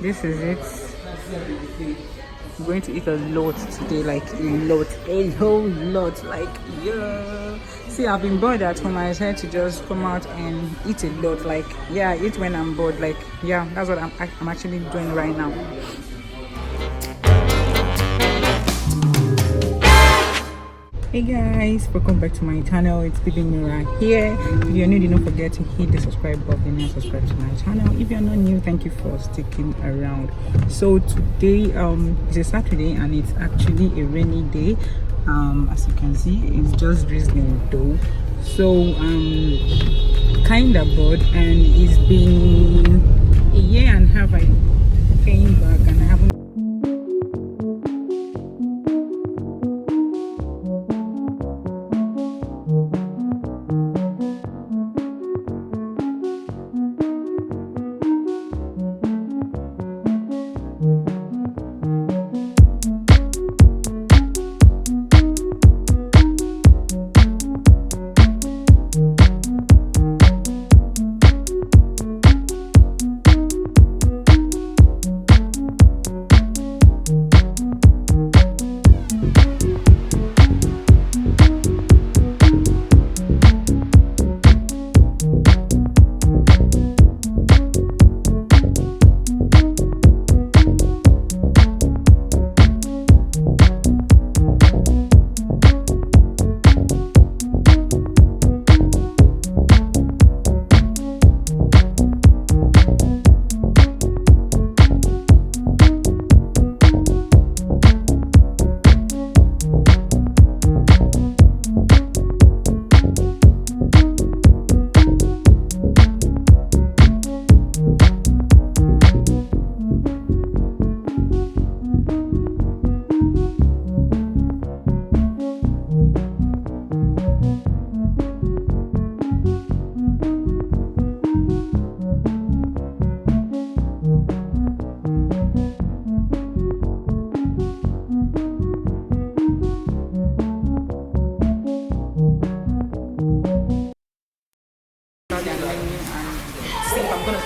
This is it. I'm going to eat a lot today, like a whole lot, like yeah. See, I've been bored at home. I decided to just come out and eat a lot, like yeah, eat when I'm bored, like yeah. That's what I'm actually doing right now. Hey guys, welcome back to my channel. It's bbmirasworld here. If you're new, don't forget to hit the subscribe button and subscribe to my channel. If you're not new, thank you for sticking around. So today it's a Saturday and it's actually a rainy day. As you can see, it's just drizzling though. So kinda bored, and it's been a year and a half I came back and I haven't.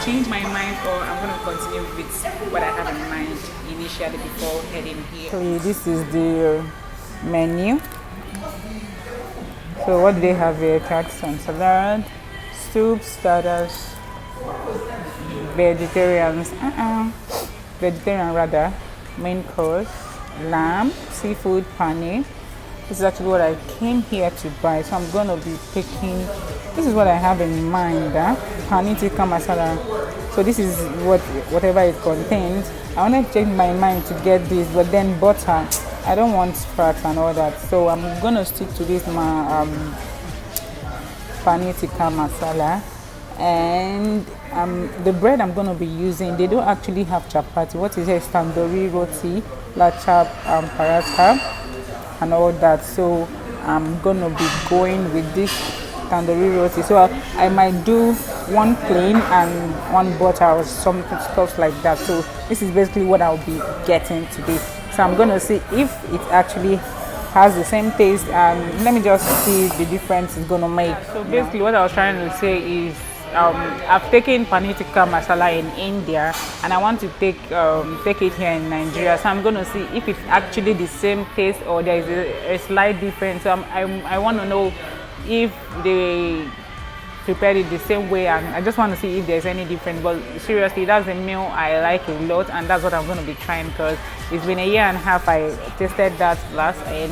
Change my mind, or I'm going to continue with what I have in mind initially before heading here. So this is the menu. So what do they have here? Carrots and salad, soup, starters, vegetarian rather, main course, lamb, seafood, paneer. This is actually what I came here to buy, so I'm going to be picking. This is what I have in mind, Paneer Tikka Masala. So this is whatever it contains. I want to change my mind to get this, but then butter, I don't want fat and all that. So I'm going to stick to this Paneer Tikka Masala. And the bread I'm going to be using, they don't actually have chapati. What is it? Tandoori roti, lachap, paratha, and all that. So I'm going to be going with this tandoori roti. So I might do one plain and one butter or some stuff like that. So this is basically what I'll be getting today. So I'm going to see if it actually has the same taste, and let me just see the difference it's going to make. So basically what I was trying to say is I've taken Paneer Tikka Masala in India and I want to take it here in Nigeria. So I'm going to see if it's actually the same taste or there is a slight difference. So I want to know if they prepared it the same way, and I just want to see if there's any difference. But seriously, that's a meal I like a lot, and that's what I'm going to be trying, because it's been a year and a half I tasted that last, and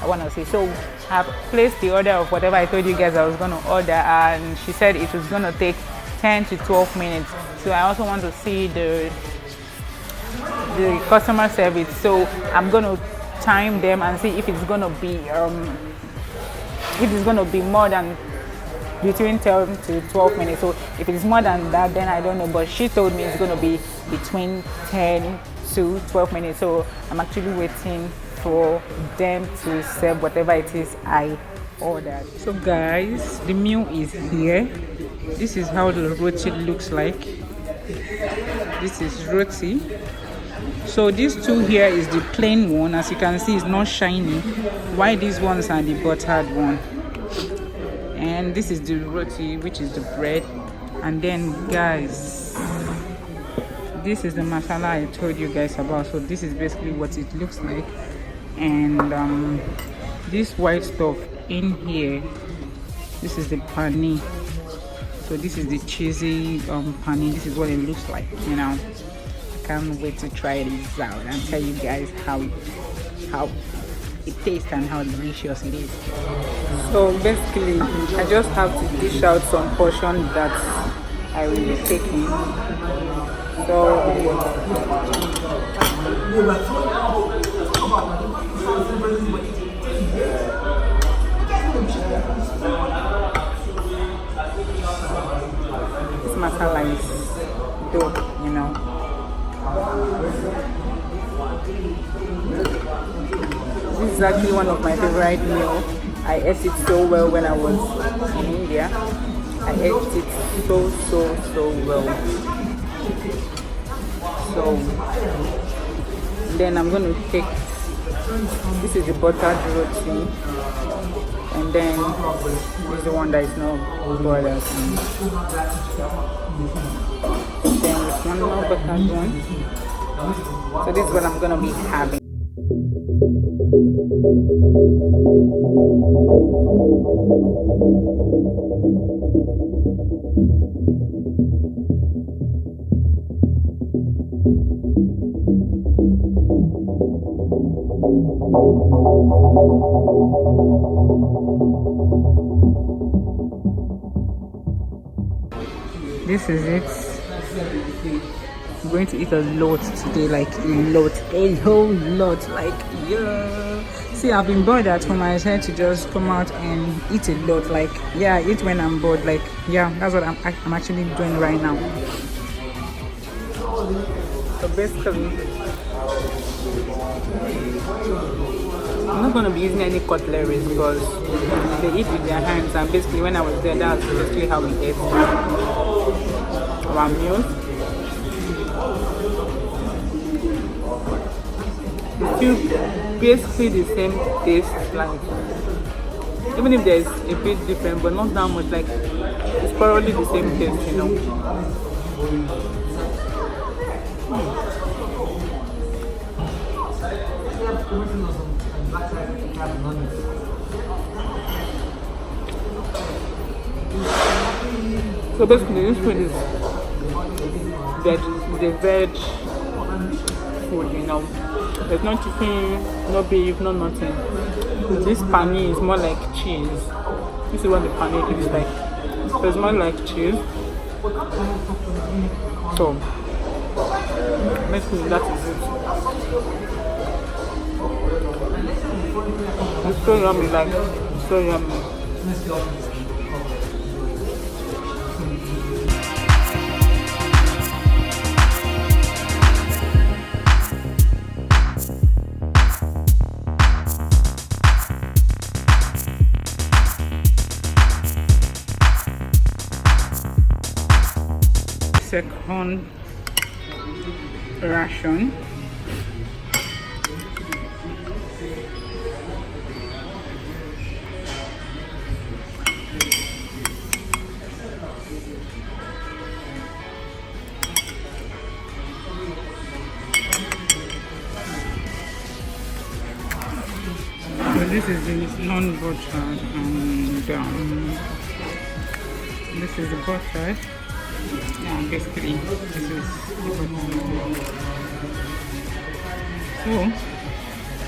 I want to see. So I've placed the order of whatever I told you guys I was going to order, and she said it was going to take 10 to 12 minutes. So I also want to see the customer service. So I'm going to time them and see if it's going to be more than between 10 to 12 minutes. So if it's more than that, then I don't know, but she told me it's going to be between 10 to 12 minutes. So I'm actually waiting for them to serve whatever it is I ordered. So guys, the meal is here. This is how the roti looks like. This is roti. So these two here is the plain one. As you can see, it's not shiny, while these ones are the buttered one. And this is the roti, which is the bread. And then guys, this is the masala I told you guys about. So this is basically what it looks like, and this white stuff in here, this is the paneer. So this is the cheesy paneer. This is what it looks like, you know. I can't wait to try this out and tell you guys how it tastes and how delicious it is. So basically I just have to dish out some portion that I will be taking. So this masala is dope, you know. This is actually one of my favorite meals. I ate it so well when I was in India. I ate it so well. So then I'm going to take, this is the buttered roti, and then this is the one that is not boiled. Then with one more buttered one. So this is what I'm going to be having. This is it. I'm going to eat a lot today, like a whole lot, like yeah. See, I've been bored at home. I decided to just come out and eat a lot, like yeah, eat when I'm bored, like yeah. That's what I'm actually doing right now. So basically, I'm not gonna be using any cutlery because they eat with their hands, and basically when I was there, that's basically how we ate our meals. It's still basically the same taste, like even if there's a bit different, but not that much. Like it's probably the same taste, you know. So basically, this food is the veg food, you know. There's no chicken, no beef, no nothing. This paneer is more like cheese. This is what the paneer looks like. So it's more like cheese. So basically that is it. It's so yummy, like it's so yummy. Second ration. So this is the non-buttered, and this is the buttered. Yeah, basically this is so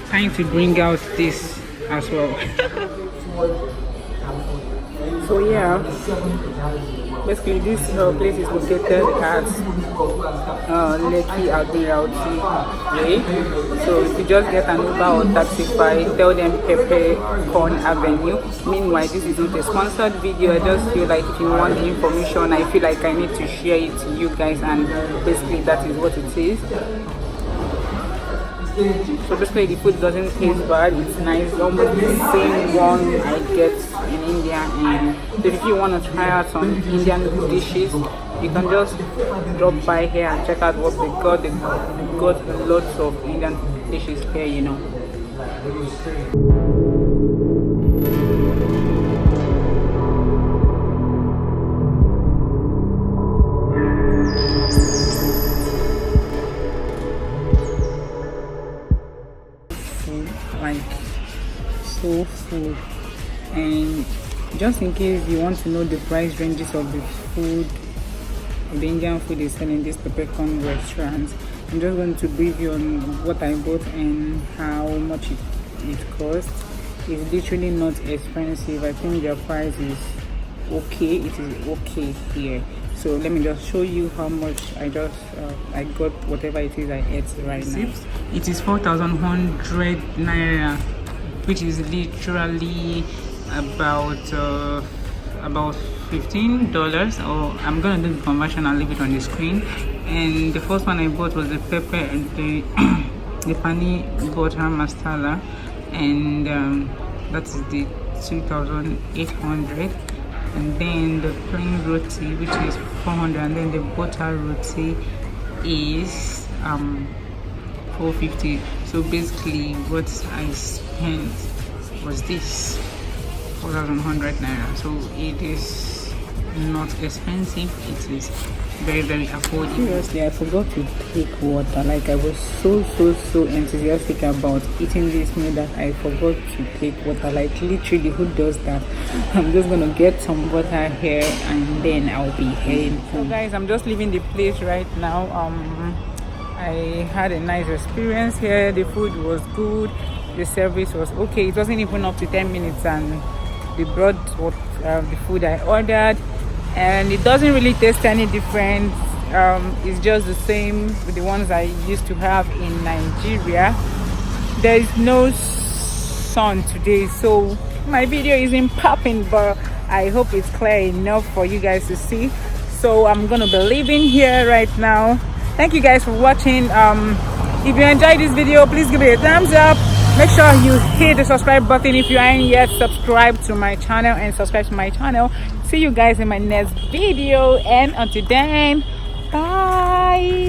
trying to bring out this as well. So yeah, basically this place is located at Lekki Admiralty Way. So if you just get an Uber or Taxify, tell them Peppercorn Avenue. Meanwhile, this is not a sponsored video. I just feel like if you want the information, I feel like I need to share it to you guys, and basically that is what it is. So basically the food doesn't taste bad, it's nice, almost the same one I get in India. And so if you want to try out some Indian dishes, you can just drop by here and check out what they got. They got lots of Indian dishes here, you know. just in case you want to know the price ranges of the food, the Indian food is selling in this Peppercorn restaurant. I'm just going to brief you on what I bought and how much it costs. It's literally not expensive. I think their price is okay. It is okay here. So let me just show you how much I got whatever it is I ate right now. It is 4,100 naira, which is literally about $15, or I'm gonna do the conversion. I'll leave it on the screen. And the first one I bought was the pepper and the Paneer Tikka Masala, and that is the 2,800. And then the plain roti, which is 400, and then the butter roti is 450. So basically what I spent was this 4,100 naira. So it is not expensive, it is very, very affordable. Seriously, I forgot to take water. Like, I was so enthusiastic about eating this meal that I forgot to take water. Like, literally, who does that? I'm just gonna get some water here and then I'll be heading home. So guys, I'm just leaving the place right now. I had a nice experience here. The food was good, the service was okay. It wasn't even up to 10 minutes and they brought the food I ordered, and it doesn't really taste any different. It's just the same with the ones I used to have in Nigeria. There is no sun today, so my video isn't popping, but I hope it's clear enough for you guys to see. So I'm gonna be leaving here right now. Thank you guys for watching. If you enjoyed this video, please give it a thumbs up. Make sure you hit the subscribe button if you aren't yet subscribed to my channel, and subscribe to my channel. See you guys in my next video, and until then, bye.